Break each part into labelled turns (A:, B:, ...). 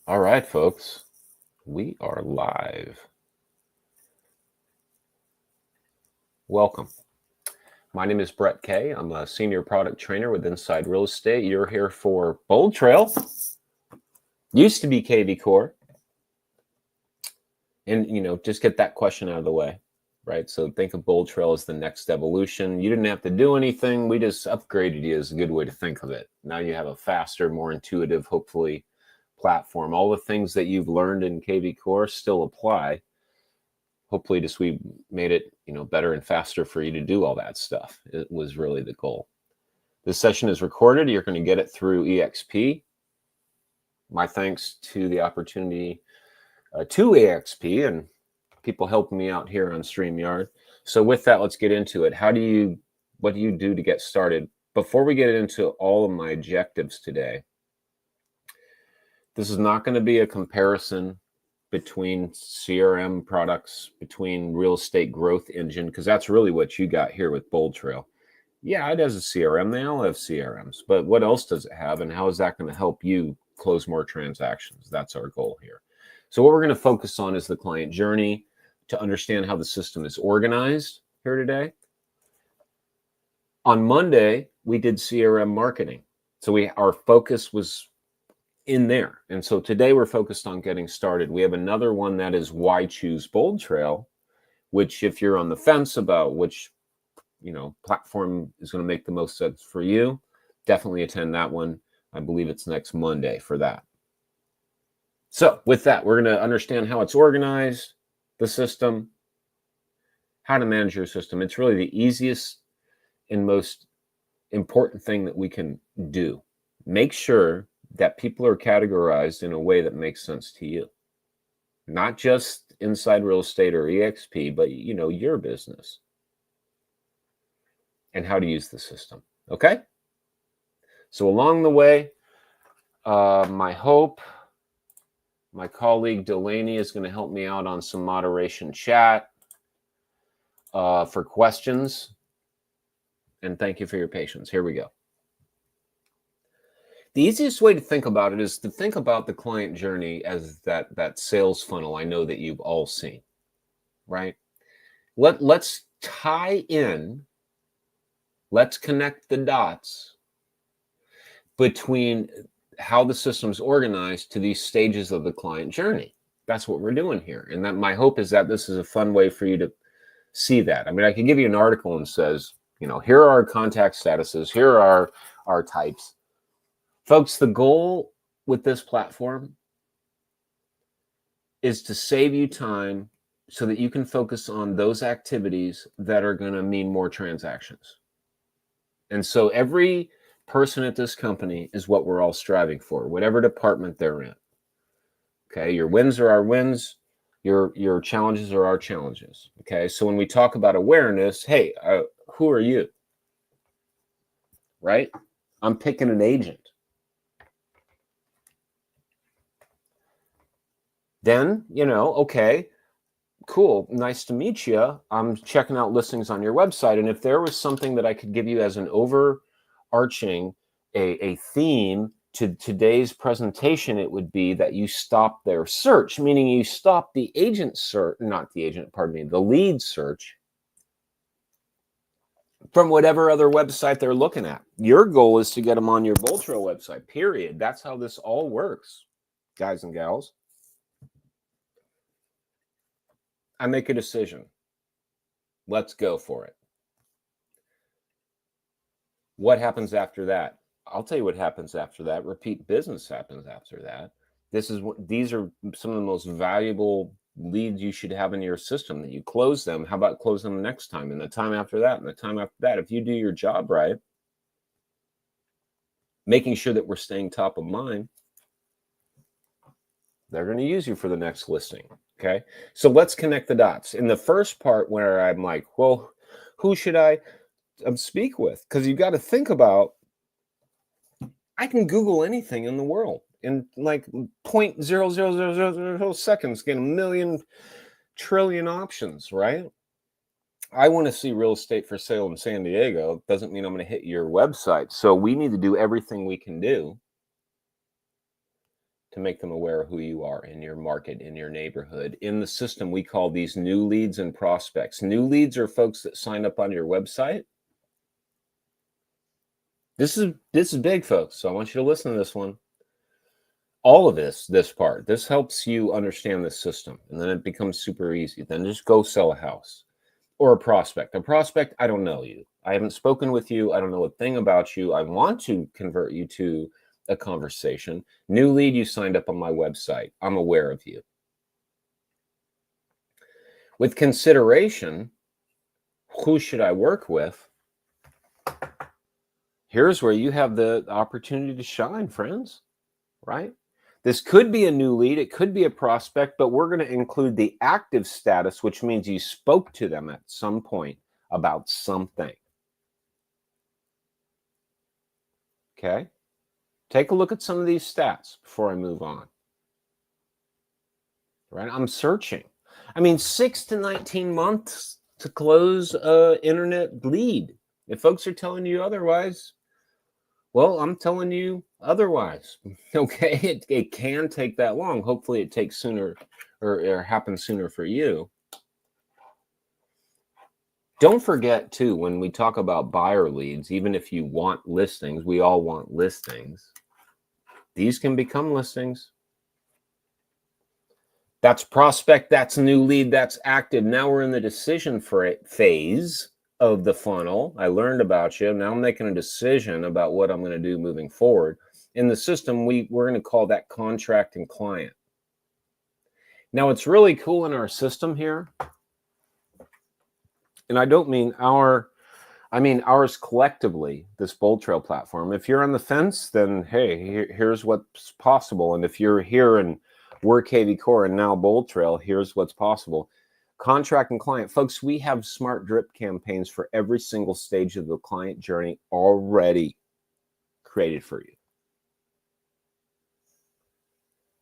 A: All right, folks, we are live. Welcome. My name is Brett Kay. I'm a senior product trainer with Inside Real Estate. You're here for BoldTrail. Used to be KV Core. And, just get that question out of the way, right? So think of BoldTrail as the next evolution. You didn't have to do anything. We just upgraded you is a good way to think of it. Now you have a faster, more intuitive, hopefully, platform. All the things that you've learned in KV Core still apply. Hopefully just we made it, better and faster for you to do all that stuff. It was really the goal. This session is recorded. You're going to get it through EXP. My thanks to the opportunity to EXP and people helping me out here on StreamYard. So with that, let's get into it. What do you do to get started? Before we get into all of my objectives today, this is not going to be a comparison between CRM products, between real estate growth engine, because that's really what you got here with BoldTrail. Yeah, it has a CRM. They all have CRMs, but what else does it have, and how is that going to help you close more transactions? That's our goal here. So what we're going to focus on is the client journey to understand how the system is organized here today. On Monday, we did CRM marketing. So our focus was in there. And so today we're focused on getting started. We have another one that is why choose BoldTrail, which if you're on the fence about which, platform is going to make the most sense for you, definitely attend that one. I believe it's next Monday for that. So with that, we're going to understand how it's organized, the system, how to manage your system. It's really the easiest and most important thing that we can do. Make sure that people are categorized in a way that makes sense to you. Not just Inside Real Estate or EXP, but, your business and how to use the system. Okay? So along the way, my hope, my colleague Delaney is going to help me out on some moderation chat for questions. And thank you for your patience. Here we go. The easiest way to think about it is to think about the client journey as that sales funnel I know that you've all seen, right? Let's tie in, let's connect the dots between how the system's organized to these stages of the client journey. That's what we're doing here. And that my hope is that this is a fun way for you to see that. I mean, I could give you an article and says, here are our contact statuses, here are our types. Folks, the goal with this platform is to save you time so that you can focus on those activities that are going to mean more transactions. And so every person at this company is what we're all striving for, whatever department they're in. Okay, your wins are our wins, your challenges are our challenges. Okay, so when we talk about awareness, hey, who are you? Right? I'm picking an agent. Then, okay, cool, nice to meet you. I'm checking out listings on your website. And if there was something that I could give you as an overarching, a theme to today's presentation, it would be that you stop their search, meaning you stop the agent search, the lead search from whatever other website they're looking at. Your goal is to get them on your BoldTrail website, period. That's how this all works, guys and gals. I make a decision. Let's go for it. What happens after that? I'll tell you what happens after that. Repeat business happens after that. These are some of the most valuable leads you should have in your system that you close them. How about close them next time and the time after that and the time after that? If you do your job right, making sure that we're staying top of mind, they're going to use you for the next listing. Okay, so let's connect the dots. In the first part where I'm like, well, who should I speak with? Because you've got to think about, I can Google anything in the world in like 0.00000 seconds, get a million trillion options, right? I want to see real estate for sale in San Diego. Doesn't mean I'm going to hit your website. So we need to do everything we can do to make them aware of who you are in your market, in your neighborhood. In the system, we call these new leads and prospects. New leads are folks that sign up on your website. This is big, folks, so I want you to listen to this one. All of this part, this helps you understand the system, and then it becomes super easy. Then just go sell a house. Or a prospect. A prospect, I don't know you. I haven't spoken with you. I don't know a thing about you. I want to convert you to a conversation. New lead, you signed up on my website. I'm aware of you. With consideration, who should I work with? Here's where you have the opportunity to shine, friends, right? This could be a new lead. It could be a prospect, but we're going to include the active status, which means you spoke to them at some point about something. Okay? Take a look at some of these stats before I move on. Right? I'm searching. I mean, 6 to 19 months to close an internet lead. If folks are telling you otherwise, well, I'm telling you otherwise. Okay, it can take that long. Hopefully it takes sooner or happens sooner for you. Don't forget too, when we talk about buyer leads, even if you want listings, we all want listings. These can become listings. That's prospect, that's new lead, that's active. Now we're in the decision phase of the funnel. I learned about you. Now I'm making a decision about what I'm going to do moving forward. In the system, we're going to call that contract and client. Now, it's really cool in our system here, and I don't mean I mean ours collectively, this BoldTrail platform. If you're on the fence, then hey, here's what's possible. And if you're here and we're KV Core and now BoldTrail, here's what's possible. Contract and client. Folks, we have smart drip campaigns for every single stage of the client journey already created for you.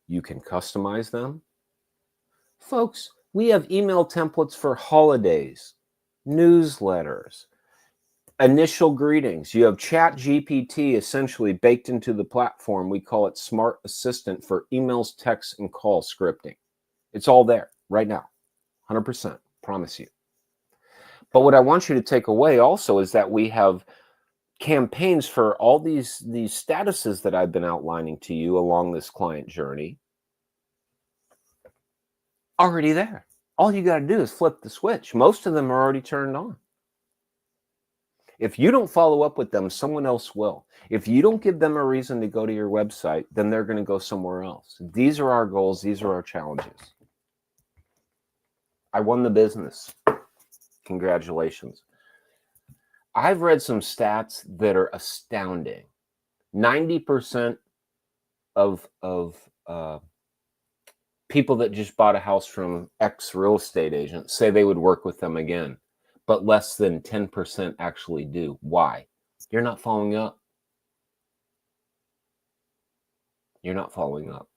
A: You can customize them. Folks, we have email templates for holidays, newsletters, initial greetings. You have Chat GPT essentially baked into the platform. We call it Smart Assistant for emails, texts, and call scripting. It's all there right now. 100%, promise you. But what I want you to take away also is that we have campaigns for all these statuses that I've been outlining to you along this client journey already there. All you got to do is flip the switch. Most of them are already turned on. If you don't follow up with them, someone else will. If you don't give them a reason to go to your website, then they're going to go somewhere else. These are our goals. These are our challenges. I won the business. Congratulations. I've read some stats that are astounding. 90% of people that just bought a house from X real estate agent say they would work with them again, but less than 10% actually do. Why? You're not following up. You're not following up.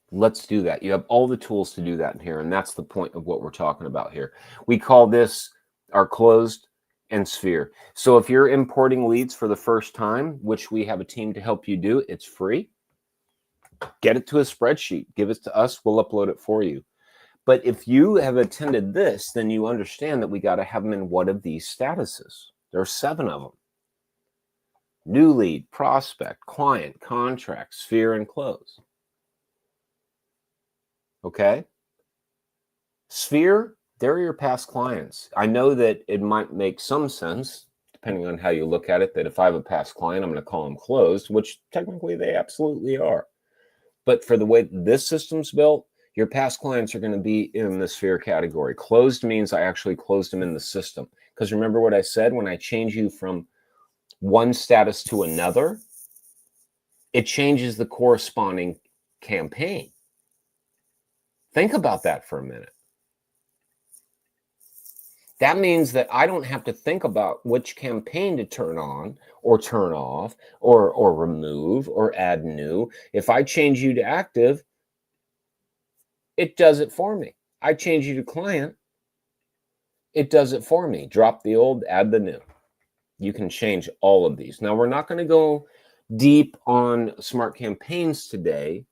A: Let's do that. You have all the tools to do that in here, and that's the point of what we're talking about here. We call this our closed and sphere. So if you're importing leads for the first time, which we have a team to help you do, it's free. Get it to a spreadsheet. Give it to us. We'll upload it for you. But if you have attended this, then you understand that we got to have them in one of these statuses. There are 7 of them. New lead, prospect, client, contract, sphere, and close. Okay? Sphere, they're your past clients. I know that it might make some sense, depending on how you look at it, that if I have a past client, I'm going to call them closed, which technically they absolutely are. But for the way this system's built, your past clients are going to be in the sphere category. Closed means I actually closed them in the system. Because remember what I said, when I change you from one status to another, it changes the corresponding campaign. Think about that for a minute. That means that I don't have to think about which campaign to turn on or turn off or remove or add new. If I change you to active, it does it for me. I change you to client, it does it for me. Drop the old, add the new. You can change all of these. Now, we're not going to go deep on smart campaigns today,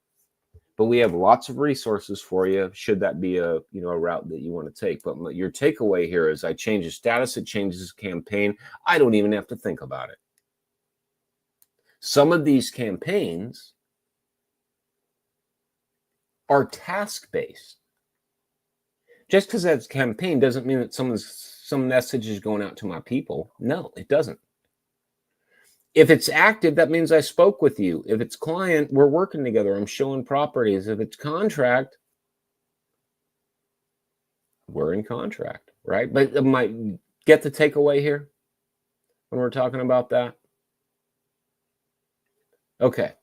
A: But we have lots of resources for you should that be a route that you want to take. But your takeaway here is I change the status, it changes the campaign. I don't even have to think about it. Some of these campaigns are task-based. Just because that's a campaign doesn't mean that some message is going out to my people. No, it doesn't. If it's active, that means I spoke with you. If it's client, we're working together. I'm showing properties. If it's contract, we're in contract, right? But get the takeaway here when we're talking about that? Okay.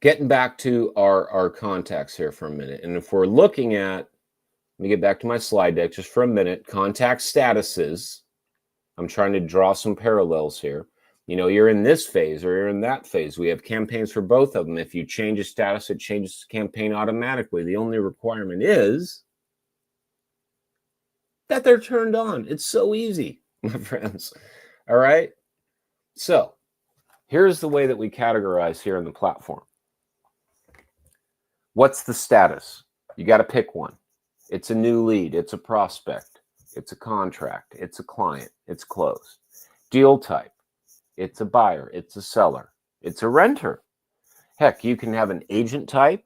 A: Getting back to our contacts here for a minute. And if we're looking at, let me get back to my slide deck just for a minute, contact statuses. I'm trying to draw some parallels here. You're in this phase or you're in that phase. We have campaigns for both of them. If you change a status, it changes the campaign automatically. The only requirement is that they're turned on. It's so easy, my friends. All right. So here's the way that we categorize here in the platform. What's the status? You got to pick one. It's a new lead. It's a prospect. It's a contract. It's a client. It's closed. Deal type. It's a buyer. It's a seller. It's a renter. Heck, you can have an agent type,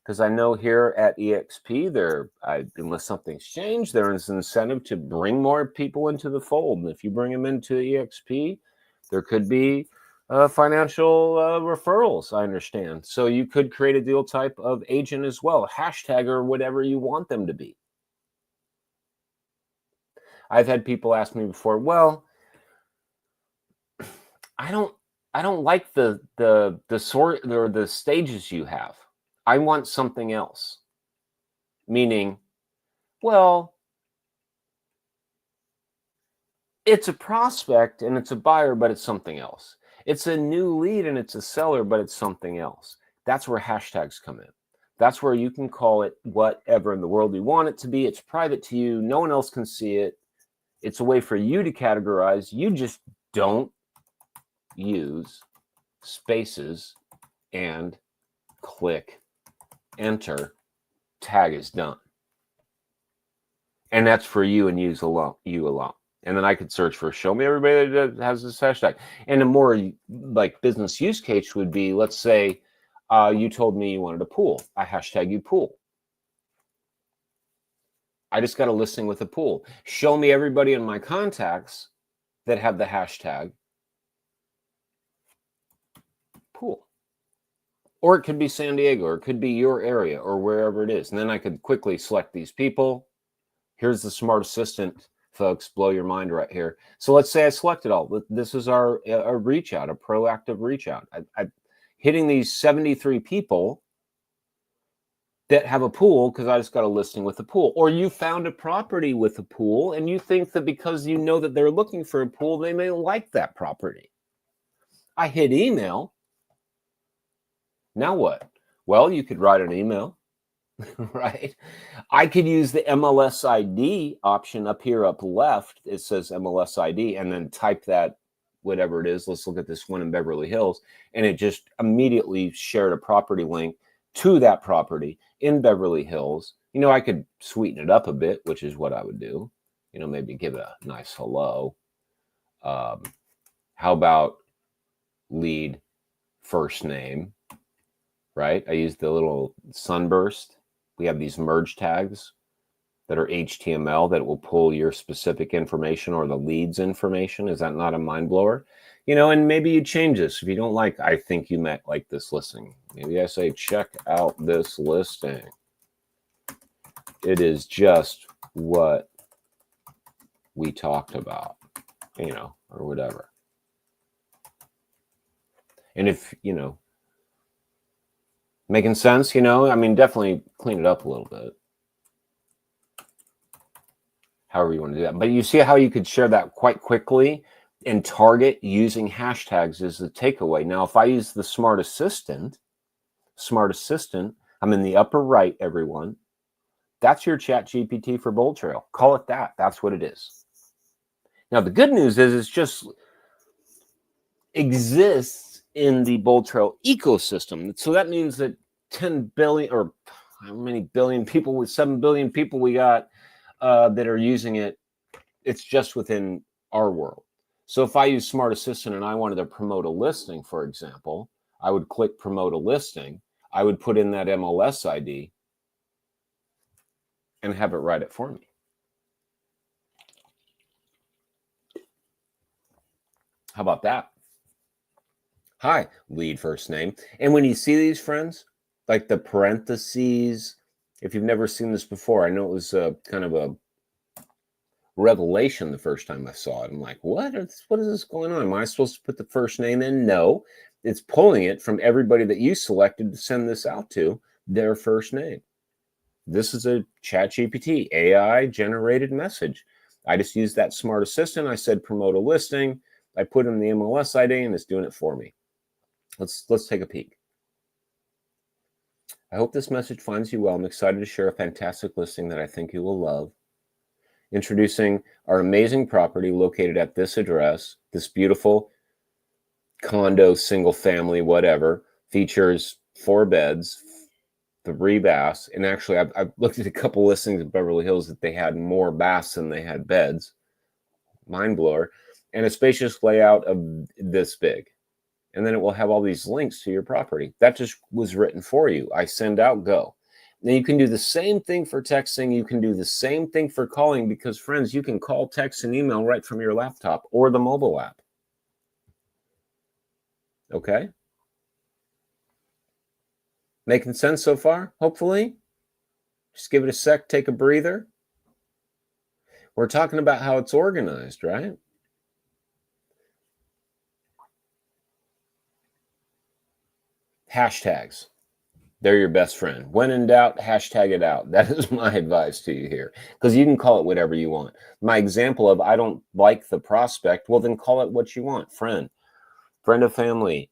A: because I know here at EXP, unless something's changed, there is an incentive to bring more people into the fold. And if you bring them into EXP, there could be financial referrals, I understand. So you could create a deal type of agent as well, hashtag or whatever you want them to be. I've had people ask me before, well, I don't like the sort or the stages you have. I want something else. Meaning, well, it's a prospect and it's a buyer, but it's something else. It's a new lead and it's a seller, but it's something else. That's where hashtags come in. That's where you can call it whatever in the world you want it to be. It's private to you. No one else can see it. It's a way for you to categorize. You just don't use spaces and click enter. Tag is done. And that's for you and you alone. And then I could search for show me everybody that has this hashtag. And a more like business use case would be, let's say you told me you wanted a pool. I hashtag you pool. I just got a listing with a pool. Show me everybody in my contacts that have the hashtag pool. Or it could be San Diego, or it could be your area, or wherever it is. And then I could quickly select these people. Here's the smart assistant, folks. Blow your mind right here. So let's say I selected all. This is our reach out, a proactive reach out. I'm hitting these 73 people that have a pool because I just got a listing with a pool. Or you found a property with a pool and you think that because you know that they're looking for a pool, they may like that property. I hit email. Now what? Well, you could write an email, right? I could use the MLS ID option up here up left. It says MLS ID and then type that, whatever it is. Let's look at this one in Beverly Hills. And it just immediately shared a property link to that property in Beverly Hills. I could sweeten it up a bit, which is what I would do. Maybe give it a nice hello. How about lead first name, right? I use the little sunburst. We have these merge tags that are HTML that will pull your specific information or the lead's information. Is that not a mind blower? And maybe you change this if you don't like, I think you might like this listing. Maybe I say, check out this listing. It is just what we talked about, or whatever. And if, making sense, definitely clean it up a little bit. However you want to do that. But you see how you could share that quite quickly and target using hashtags as the takeaway. Now, if I use the smart assistant, I'm in the upper right, everyone. That's your ChatGPT for BoldTrail. Call it that. That's what it is. Now, the good news is it just exists in the BoldTrail ecosystem. So that means that 10 billion, or how many billion people, with 7 billion people we got that are using it, it's just within our world. So if I use Smart Assistant and I wanted to promote a listing, for example, I would click promote a listing. I would put in that MLS ID and have it write it for me. How about that? Hi, lead first name. And when you see these, friends, like the parentheses, if you've never seen this before, I know it was kind of a revelation the first time I saw it. I'm like, what is this going on? Am I supposed to put the first name in? No, it's pulling it from everybody that you selected to send this out to, their first name. This is a ChatGPT AI generated message. I just used that Smart Assistant. I said promote a listing. I put in the MLS ID and it's doing it for me. Let's take a peek. I hope this message finds you well. I'm excited to share a fantastic listing that I think you will love. Introducing our amazing property located at this address, this beautiful condo, single family, whatever, features 4 beds, 3 baths. And actually, I've looked at a couple listings in Beverly Hills that they had more baths than they had beds. Mind blower. And a spacious layout of this big. And then it will have all these links to your property. That just was written for you. I send out, go. Now you can do the same thing for texting. You can do the same thing for calling, because friends, you can call, text, and email right from your laptop or the mobile app. Okay? Making sense so far, hopefully? Just give it a sec, take a breather. We're talking about how it's organized, right? Hashtags. They're your best friend. When in doubt, hashtag it out. That is my advice to you here, because you can call it whatever you want. My example of I don't like the prospect, well, then call it what you want. Friend of family,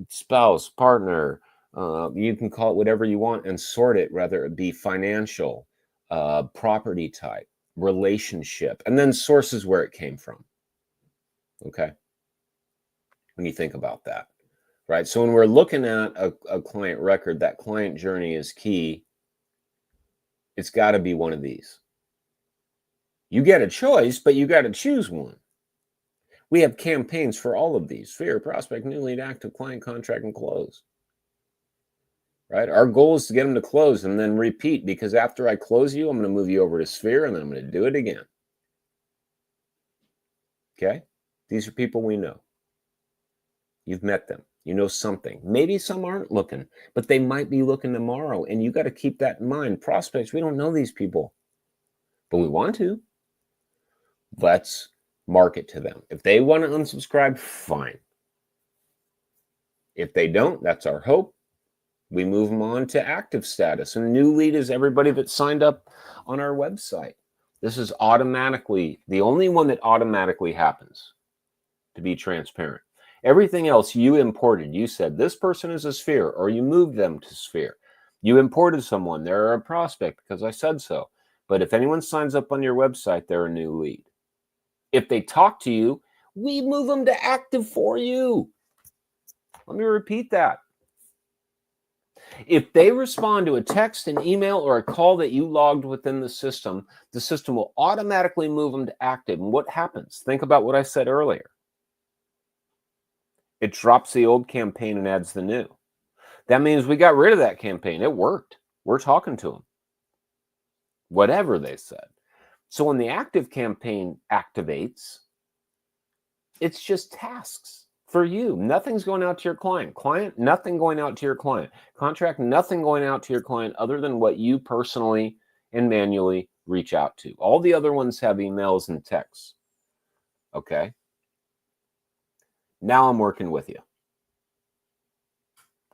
A: spouse, partner. You can call it whatever you want and sort it, whether it be financial, property type, relationship, and then sources where it came from. Okay. When you think about that. Right. So when we're looking at a client record, that client journey is key. It's got to be one of these. You get a choice, but you got to choose one. We have campaigns for all of these: sphere, prospect, new lead, active, client, contract, and close. Right. Our goal is to get them to close and then repeat, because after I close you, I'm going to move you over to sphere and then I'm going to do it again. Okay. These are people we know. You've met them. You know something. Maybe some aren't looking, but they might be looking tomorrow. And you got to keep that in mind. Prospects, we don't know these people, but we want to. Let's market to them. If they want to unsubscribe, fine. If they don't, that's our hope. We move them on to active status. And new lead is everybody that signed up on our website. This is automatically the only one that automatically happens, to be transparent. Everything else you imported. You said this person is a sphere, or you moved them to sphere. You imported someone. They're a prospect because I said so. But if anyone signs up on your website, they're a new lead. If they talk to you, we move them to active for you. Let me repeat that. If they respond to a text, an email, or a call that you logged within the system will automatically move them to active. And what happens? Think about what I said earlier. It drops the old campaign and adds the new. That means we got rid of that campaign. It worked. We're talking to them. Whatever they said. So when the active campaign activates, it's just tasks for you. Nothing's going out to your client. Client, nothing going out to your client. Contract, nothing going out to your client other than what you personally and manually reach out to. All the other ones have emails and texts. Okay? Now I'm working with you.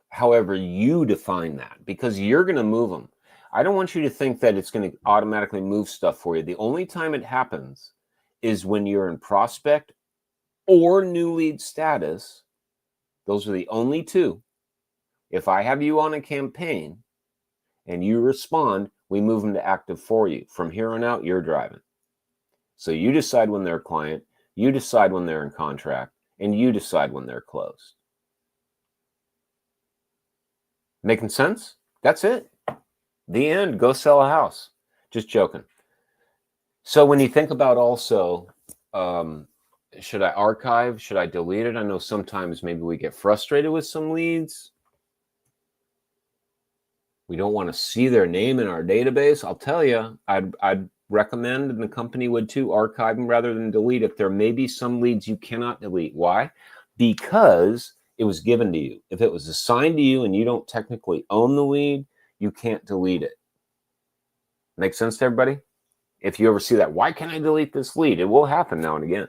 A: However you define that, because you're going to move them. I don't want you to think that it's going to automatically move stuff for you. The only time it happens is when you're in prospect or new lead status. Those are the only two. If I have you on a campaign and you respond, we move them to active for you. From here on out, you're driving. So you decide when they're a client, you decide when they're in contract, and you decide when they're closed. Making sense? That's it. The end. Go sell a house. Just joking. So when you think about also, should I archive? Should I delete it? I know sometimes maybe we get frustrated with some leads. We don't want to see their name in our database. I'll tell you, I'd recommend, and the company would too, archive them rather than delete it. There may be some leads you cannot delete. Why? Because it was given to you. If it was assigned to you and you don't technically own the lead, you can't delete it. Make sense to everybody? If you ever see that, why can't I delete this lead? It will happen now and again.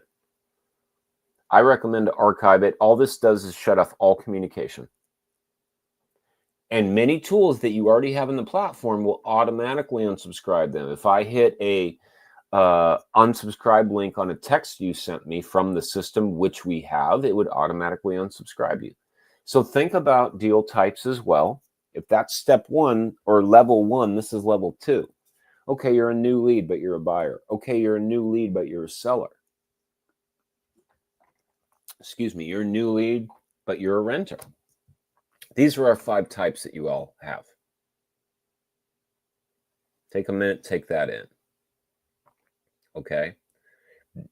A: I recommend to archive it. All this does is shut off all communication. And many tools that you already have in the platform will automatically unsubscribe them. If I hit a unsubscribe link on a text you sent me from the system, which we have, it would automatically unsubscribe you. So think about deal types as well. If that's step one or level one, this is level two. Okay, you're a new lead, but you're a buyer. Okay, you're a new lead, but you're a seller. Excuse me, you're a new lead, but you're a renter. These are our 5 types that you all have. Take a minute, take that in. Okay.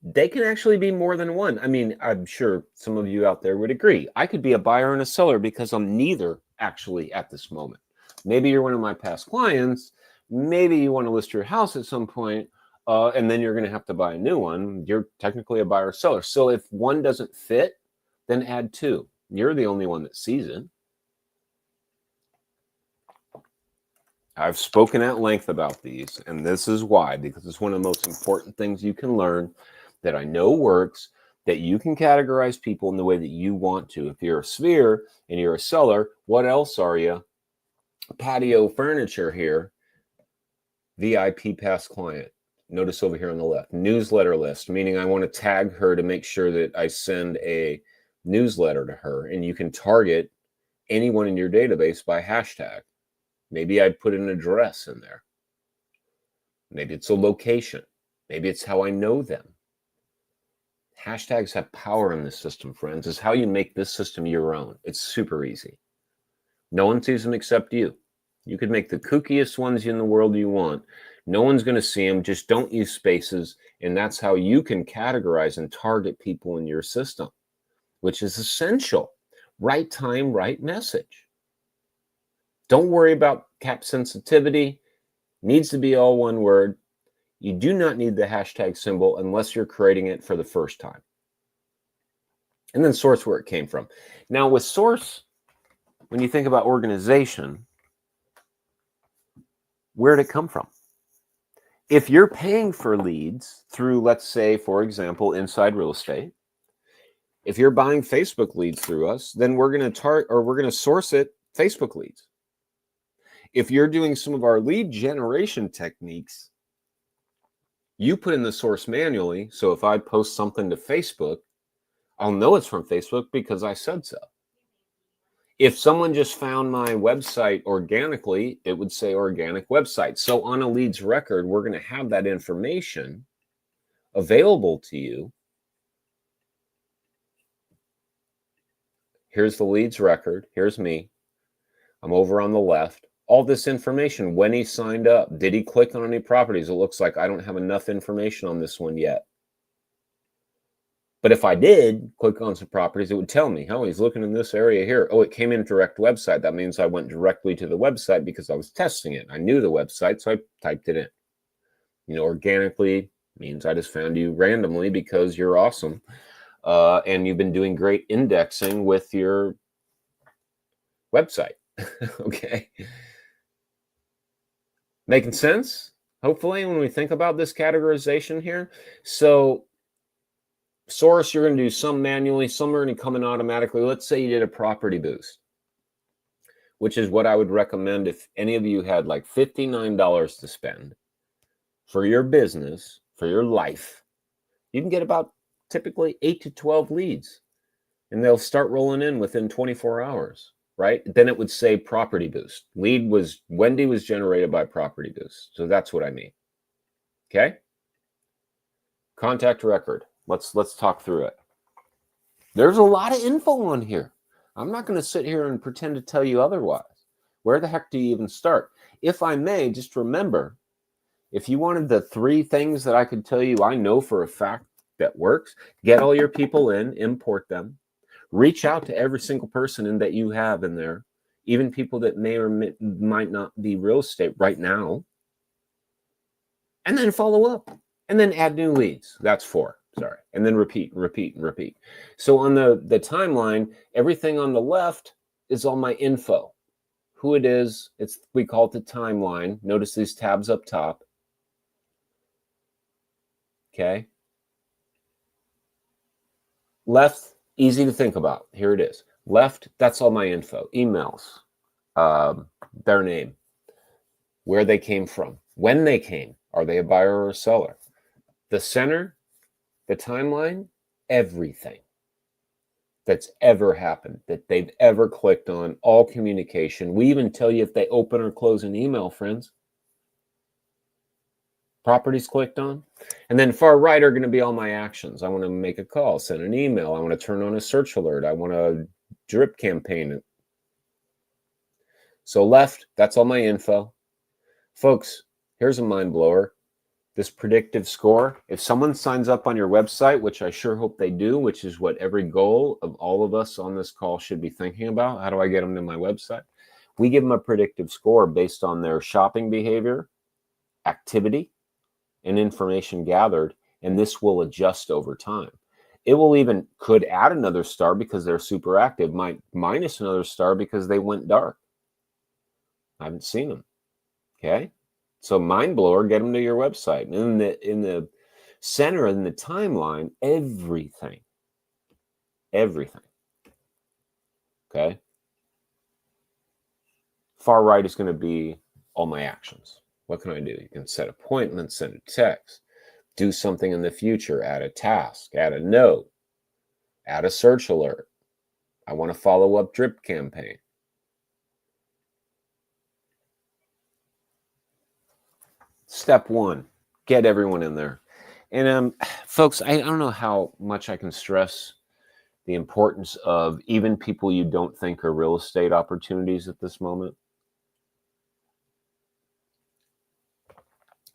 A: They can actually be more than one. I mean, I'm sure some of you out there would agree. I could be a buyer and a seller because I'm neither actually at this moment. Maybe you're one of my past clients. Maybe you want to list your house at some point, and then you're going to have to buy a new one. You're technically a buyer or seller. So if one doesn't fit, then add 2. You're the only one that sees it. I've spoken at length about these, and this is why, because it's one of the most important things you can learn that I know works, that you can categorize people in the way that you want to. If you're a sphere and you're a seller, what else are you? Patio furniture here, VIP past client. Notice over here on the left, newsletter list, meaning I want to tag her to make sure that I send a newsletter to her, and you can target anyone in your database by hashtag. Maybe I'd put an address in there. Maybe it's a location. Maybe it's how I know them. Hashtags have power in this system, friends. It's how you make this system your own. It's super easy. No one sees them except you. You could make the kookiest ones in the world you want. No one's going to see them. Just don't use spaces. And that's how you can categorize and target people in your system, which is essential. Right time, right message. Don't worry about cap sensitivity. Needs to be all one word. You do not need the hashtag symbol unless you're creating it for the first time. And then source where it came from. Now with source, when you think about organization, where did it come from? If you're paying for leads through, let's say, for example, Inside Real Estate, if you're buying Facebook leads through us, then we're going to source it Facebook leads. If you're doing some of our lead generation techniques, you put in the source manually. So if I post something to Facebook, I'll know it's from Facebook because I said so. If someone just found my website organically, it would say organic website. So on a leads record, we're going to have that information available to you. Here's the leads record. Here's me. I'm over on the left. All this information, when he signed up, did he click on any properties? It looks like I don't have enough information on this one yet. But if I did click on some properties, it would tell me, oh, he's looking in this area here. Oh, it came in direct website. That means I went directly to the website because I was testing it. I knew the website, so I typed it in. You know, organically means I just found you randomly because you're awesome. And you've been doing great indexing with your website. Okay. Making sense? Hopefully, when we think about this categorization here. So source, you're going to do some manually, some are going to come in automatically. Let's say you did a property boost, which is what I would recommend if any of you had like $59 to spend for your business, for your life. You can get about typically 8 to 12 leads, and they'll start rolling in within 24 hours. Right? Then it would say property boost. Wendy was generated by property boost. So that's what I mean. Okay? Contact record. Let's talk through it. There's a lot of info on here. I'm not going to sit here and pretend to tell you otherwise. Where the heck do you even start? If I may, just remember, if you wanted the 3 things that I could tell you I know for a fact that works, get all your people in, import them, reach out to every single person that you have in there, even people that may or might not be real estate right now, and then follow up, and then add new leads. That's 4, sorry. And then repeat, repeat, and repeat. So on the timeline, everything on the left is all my info. Who it is, we call it the timeline. Notice these tabs up top. Okay. Left, easy to think about. Here it is. Left, that's all my info. Emails, their name, where they came from, when they came. Are they a buyer or a seller? The center, the timeline, everything that's ever happened, that they've ever clicked on, all communication. We even tell you if they open or close an email, friends. Properties clicked on. And then far right are going to be all my actions. I want to make a call, send an email. I want to turn on a search alert. I want to drip campaign. So left, that's all my info. Folks, here's a mind blower. This predictive score, if someone signs up on your website, which I sure hope they do, which is what every goal of all of us on this call should be thinking about. How do I get them to my website? We give them a predictive score based on their shopping behavior, activity, and information gathered, and this will adjust over time. It will even could add another star because they're super active, might minus another star because they went dark. I haven't seen them. Okay, so mind blower, get them to your website. And in the center, in the timeline, everything. Okay, far right is going to be all my actions. What can I do? You can set appointments, send a text, do something in the future, add a task, add a note, add a search alert. I want to follow up drip campaign. Step 1, get everyone in there. And folks, I don't know how much I can stress the importance of even people you don't think are real estate opportunities at this moment.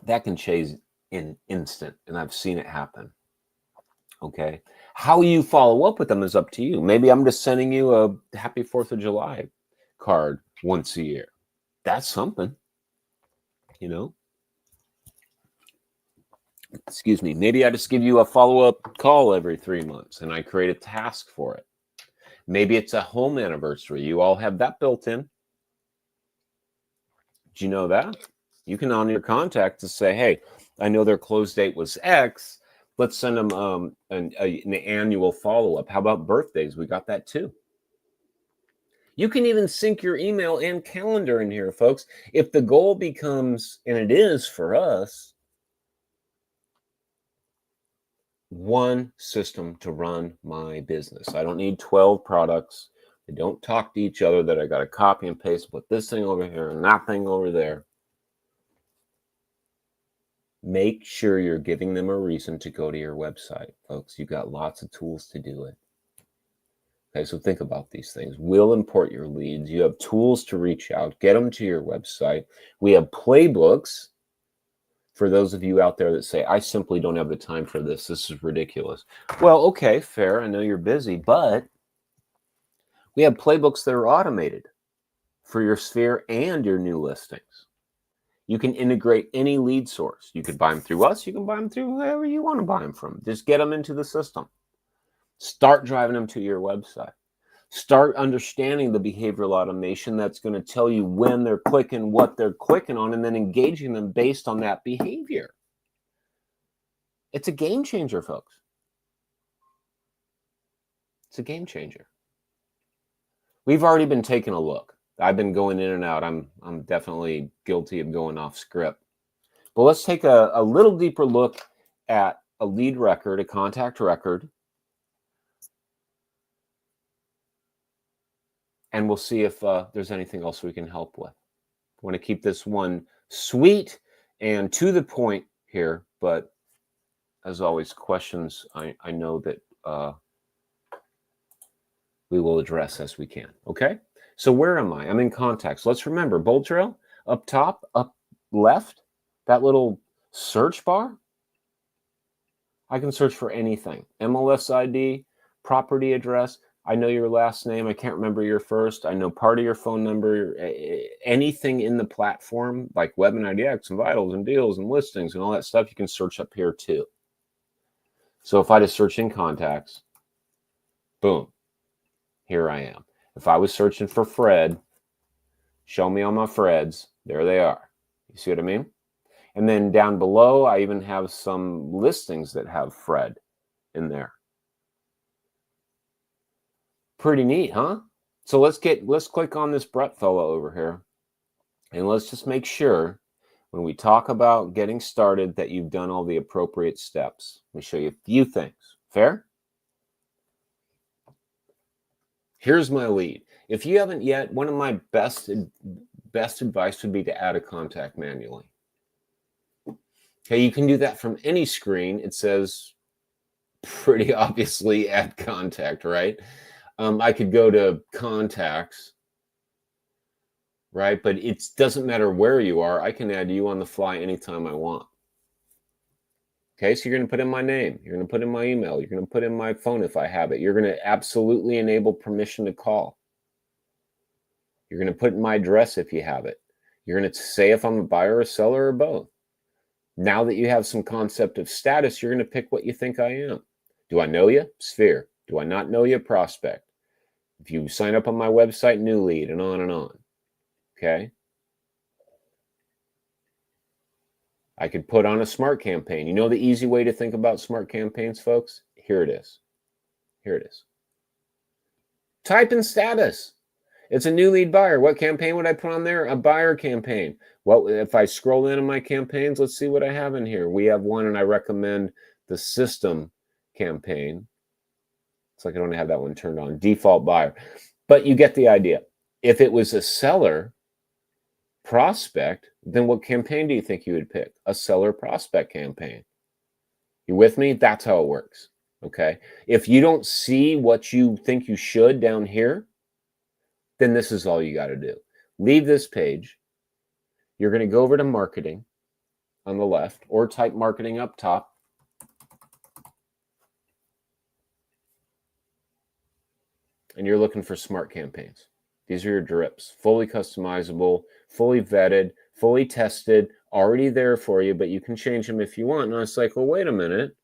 A: That can change in instant, and I've seen it happen. Okay, how you follow up with them is up to you. Maybe I'm just sending you a happy 4th of July card once a year. That's something, you know. Excuse me. Maybe I just give you a follow-up call every 3 months and I create a task for it. Maybe it's a home anniversary. You all have that built in. Do you know that? You can honor your contact to say, hey, I know their close date was X. Let's send them an annual follow-up. How about birthdays? We got that too. You can even sync your email and calendar in here, folks. If the goal becomes, and it is for us, one system to run my business. I don't need 12 products. They don't talk to each other that I got to copy and paste, put this thing over here and that thing over there. Make sure you're giving them a reason to go to your website, folks. You've got lots of tools to do it. Okay, so think about these things. We'll import your leads. You have tools to reach out, get them to your website. We have playbooks for those of you out there that say, I simply don't have the time for this. This is ridiculous. Well, okay, fair. I know you're busy, but we have playbooks that are automated for your sphere and your new listings. You can integrate any lead source. You could buy them through us. You can buy them through whoever you want to buy them from. Just get them into the system. Start driving them to your website. Start understanding the behavioral automation that's going to tell you when they're clicking, what they're clicking on, and then engaging them based on that behavior. It's a game changer, folks. It's a game changer. We've already been taking a look. I've been going in and out. I'm definitely guilty of going off script. But let's take a little deeper look at a lead record, a contact record, and we'll see if there's anything else we can help with. I want to keep this one sweet and to the point here, but as always, questions I know that we will address as we can. Okay? So where am I? I'm in contacts. Let's remember BoldTrail up top, up left, that little search bar. I can search for anything. MLS ID, property address. I know your last name. I can't remember your first. I know part of your phone number. Anything in the platform like Web and IDX and Vitals and Deals and Listings and all that stuff, you can search up here too. So if I just search in contacts, boom, here I am. If I was searching for Fred, show me all my Freds. There they are. You see what I mean? And then down below, I even have some listings that have Fred in there. Pretty neat, huh? So let's click on this Brett fellow over here. And let's just make sure when we talk about getting started that you've done all the appropriate steps. Let me show you a few things. Fair? Here's my lead. If you haven't yet, one of my best advice would be to add a contact manually. Okay, you can do that from any screen. It says pretty obviously add contact, right? I could go to contacts, right? But it doesn't matter where you are. I can add you on the fly anytime I want. Okay, so you're going to put in my name. You're going to put in my email. You're going to put in my phone if I have it. You're going to absolutely enable permission to call. You're going to put in my address if you have it. You're going to say if I'm a buyer, a seller, or both. Now that you have some concept of status, you're going to pick what you think I am. Do I know you? Sphere. Do I not know you? Prospect. If you sign up on my website, new lead, and on and on. Okay. I could put on a smart campaign. You know the easy way to think about smart campaigns, folks? Here it is. Here it is. Type in status. It's a new lead buyer. What campaign would I put on there? A buyer campaign. Well, if I scroll into my campaigns, let's see what I have in here. We have one, and I recommend the system campaign. It's like I don't have that one turned on. Default buyer. But you get the idea. If it was a seller prospect, then what campaign do you think you would pick? A seller prospect campaign. You with me? That's how it works. Okay. If you don't see what you think you should down here, then this is all you got to do. Leave this page. You're going to go over to marketing on the left or type marketing up top. And you're looking for smart campaigns. These are your drips, fully customizable, fully vetted, fully tested, already there for you, but you can change them if you want. And I was like, well, wait a minute.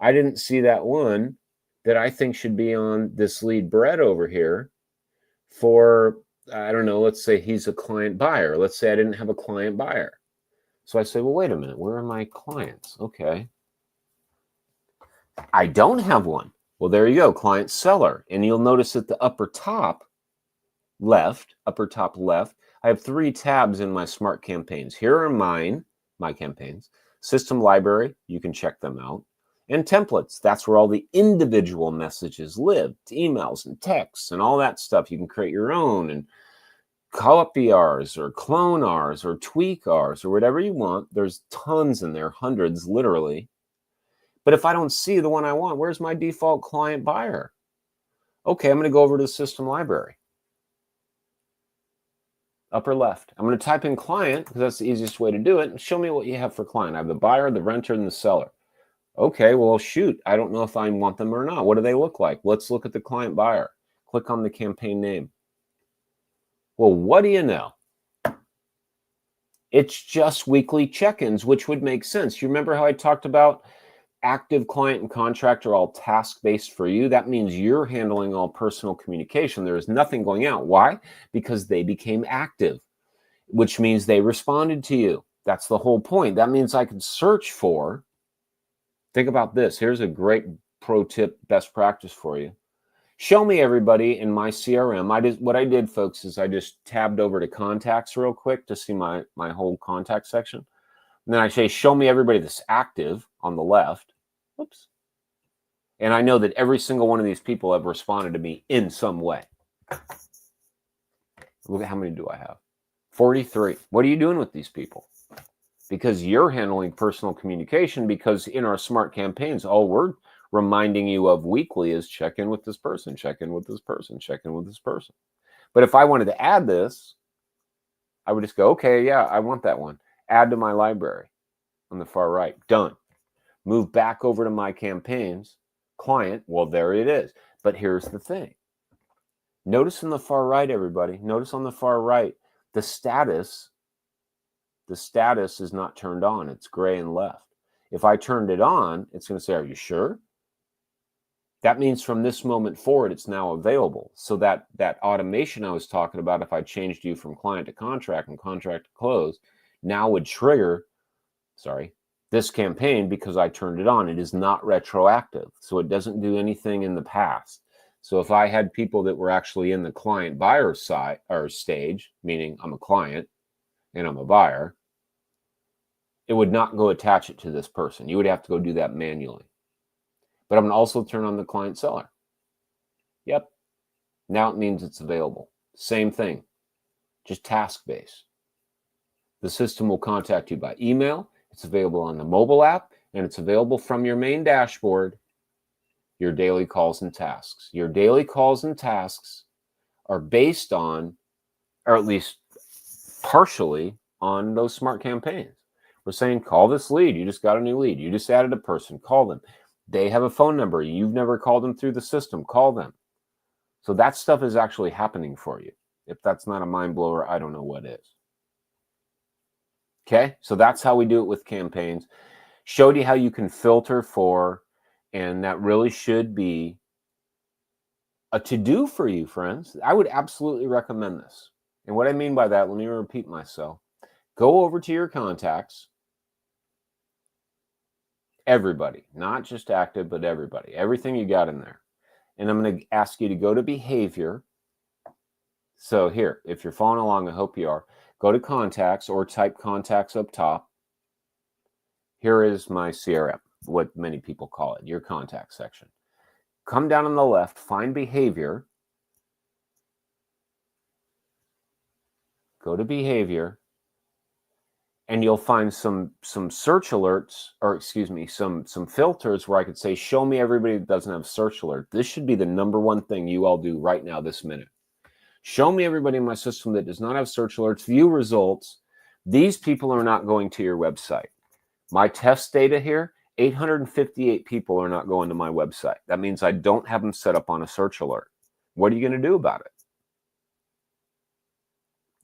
A: I didn't see that one that I think should be on this lead Brett over here for, I don't know, let's say he's a client buyer. Let's say I didn't have a client buyer. So I say, well, wait a minute. Where are my clients? Okay. I don't have one. Well, there you go, client seller. And you'll notice at the upper top left, I have 3 tabs in my smart campaigns. Here are my campaigns. System library, you can check them out. And templates, that's where all the individual messages live, emails and texts and all that stuff. You can create your own and copy ours or clone ours or tweak ours or whatever you want. There's tons in there, hundreds literally. But if I don't see the one I want, where's my default client buyer? Okay, I'm going to go over to the system library. Upper left. I'm going to type in client because that's the easiest way to do it. And show me what you have for client. I have the buyer, the renter, and the seller. Okay, well, shoot. I don't know if I want them or not. What do they look like? Let's look at the client buyer. Click on the campaign name. Well, what do you know? It's just weekly check-ins, which would make sense. You remember how I talked about active client and contract are all task-based for you? That means you're handling all personal communication. There is nothing going out. Why? Because they became active, which means they responded to you. That's the whole point. That means I can search for, think about this. Here's a great pro tip, best practice for you. Show me everybody in my CRM. What I did, folks, is I just tabbed over to contacts real quick to see my whole contact section. And then I say, show me everybody that's active on the left. Oops. And I know that every single one of these people have responded to me in some way. Look at how many do I have? 43. What are you doing with these people? Because you're handling personal communication, because in our smart campaigns, all we're reminding you of weekly is check in with this person, check in with this person, check in with this person. But if I wanted to add this, I would just go, okay, yeah, I want that one. Add to my library on the far right. Done. Move back over to my campaigns. Client, well, there it is. But here's the thing. Notice in the far right, everybody. Notice on the far right, the status is not turned on. It's gray and left. If I turned it on, it's going to say, are you sure? That means from this moment forward, it's now available. So that automation I was talking about, if I changed you from client to contract and contract to close, now would trigger, this campaign because I turned it on. It is not retroactive. So it doesn't do anything in the past. So if I had people that were actually in the client buyer side or stage, meaning I'm a client and I'm a buyer, it would not go attach it to this person. You would have to go do that manually. But I'm going to also turn on the client seller. Yep. Now it means it's available. Same thing, just task-based. The system will contact you by email. It's available on the mobile app, and it's available from your main dashboard, your daily calls and tasks. Your daily calls and tasks are based on, or at least partially on, those smart campaigns. We're saying, call this lead. You just got a new lead. You just added a person. Call them. They have a phone number. You've never called them through the system. Call them. So that stuff is actually happening for you. If that's not a mind blower, I don't know what is. Okay, so that's how we do it with campaigns. Showed you how you can filter for, and that really should be a to-do for you, friends. I would absolutely recommend this. And what I mean by that, let me repeat myself. Go over to your contacts. Everybody, not just active, but everybody. Everything you got in there. And I'm going to ask you to go to behavior. So here, if you're following along, I hope you are. Go to contacts or type contacts up top. Here is my CRM, what many people call it, your contact section. Come down on the left, find behavior. Go to behavior. And you'll find some search alerts, or excuse me, some filters where I could say, show me everybody that doesn't have search alert. This should be the number one thing you all do right now, this minute. Show me everybody in my system that does not have search alerts, view results. These people are not going to your website. My test data here, 858 people are not going to my website. That means I don't have them set up on a search alert. What are you going to do about it?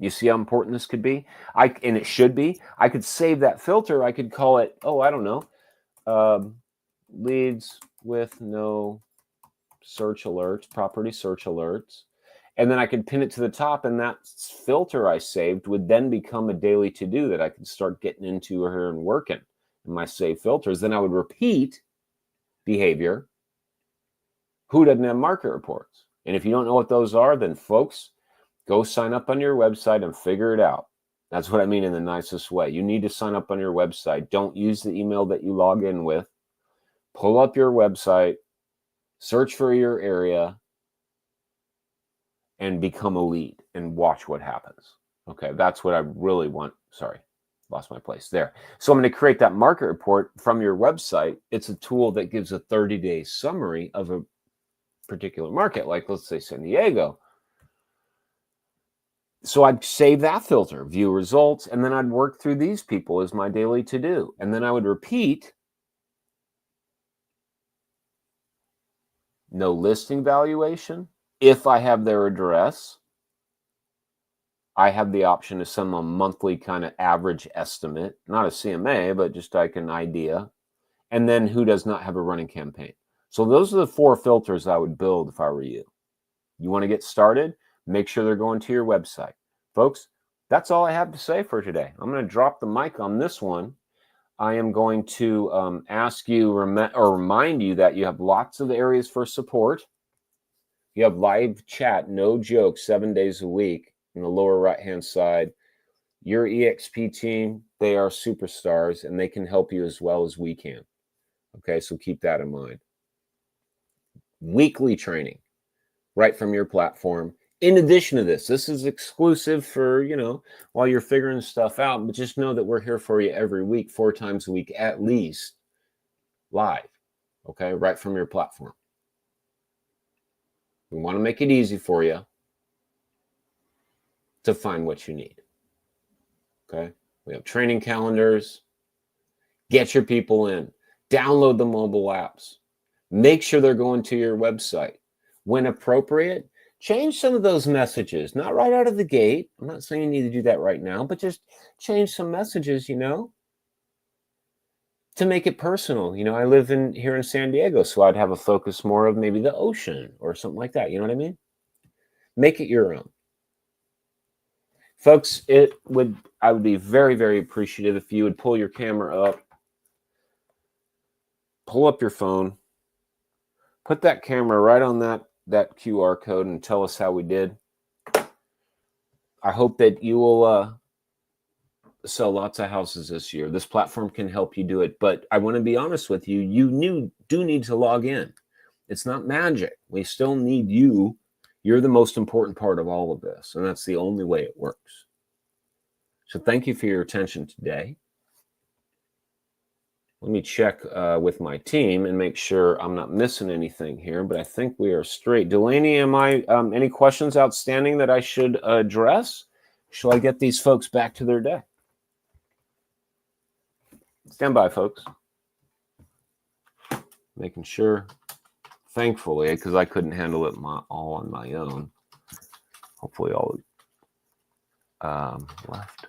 A: You see how important this could be? And it should be. I could save that filter. I could call it, I don't know, leads with no search alerts, property search alerts. And then I could pin it to the top, and that filter I saved would then become a daily to-do that I could start getting into here and working in my save filters. Then I would repeat behavior. Who doesn't have market reports? And if you don't know what those are, then folks, go sign up on your website and figure it out. That's what I mean in the nicest way. You need to sign up on your website. Don't use the email that you log in with. Pull up your website, search for your area, and become a lead and watch what happens. Okay, that's what I really want. Sorry, lost my place there. So I'm going to create that market report from your website. It's a tool that gives a 30-day summary of a particular market, like let's say San Diego. So I'd save that filter, view results, and then I'd work through these people as my daily to-do. And then I would repeat no listing valuation. If I have their address, I have the option to send them a monthly kind of average estimate, not a CMA, but just like an idea. And then who does not have a running campaign. So those are the 4 filters I would build if I were you. You want to get started? Make sure they're going to your website. Folks, that's all I have to say for today. I'm going to drop the mic on this one. I am going to ask you or remind you that you have lots of areas for support. You have live chat, no joke, 7 days a week in the lower right-hand side. Your EXP team, they are superstars, and they can help you as well as we can. Okay, so keep that in mind. Weekly training right from your platform. In addition to this is exclusive for, while you're figuring stuff out, but just know that we're here for you every week, 4 times a week at least, live, okay, right from your platform. We want to make it easy for you. to find what you need. Okay. We have training calendars. Get your people in. Download the mobile apps. Make sure they're going to your website. When appropriate, change some of those messages. Not right out of the gate. I'm not saying you need to do that right now, but just change some messages, to make it personal. I live here in San Diego, so I'd have a focus more of maybe the ocean or something like that. You know what I mean? Make it your own. Folks, I would be very, very appreciative if you would pull your camera up, pull up your phone, put that camera right on that QR code and tell us how we did. I hope that you will sell lots of houses this year. This platform can help you do it, but I want to be honest with you. You do need to log in. It's not magic. We still need you. You're the most important part of all of this, and that's the only way it works. So thank you for your attention today. Let me check with my team and make sure I'm not missing anything here, but I think we are straight. Delaney, any questions outstanding that I should address? Shall I get these folks back to their day? Stand by, folks. Making sure. Thankfully, because I couldn't handle it all on my own. Hopefully all left.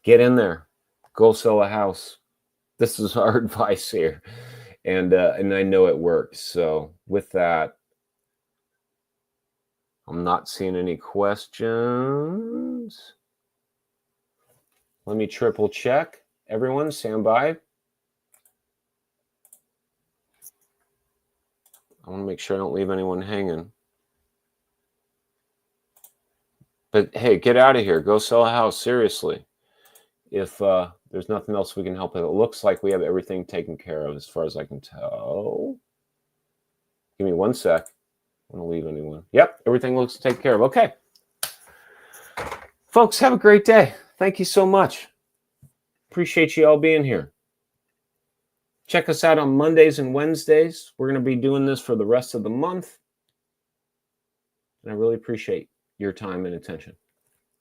A: Get in there. Go sell a house. This is our advice here. And I know it works. So with that, I'm not seeing any questions. Let me triple check. Everyone, stand by. I want to make sure I don't leave anyone hanging. But hey, get out of here. Go sell a house. Seriously. If there's nothing else we can help with, it looks like we have everything taken care of as far as I can tell. Give me 1 sec. I don't want to leave anyone. Yep, everything looks taken care of. Okay. Folks, have a great day. Thank you so much. Appreciate you all being here. Check us out on Mondays and Wednesdays. We're going to be doing this for the rest of the month. And I really appreciate your time and attention.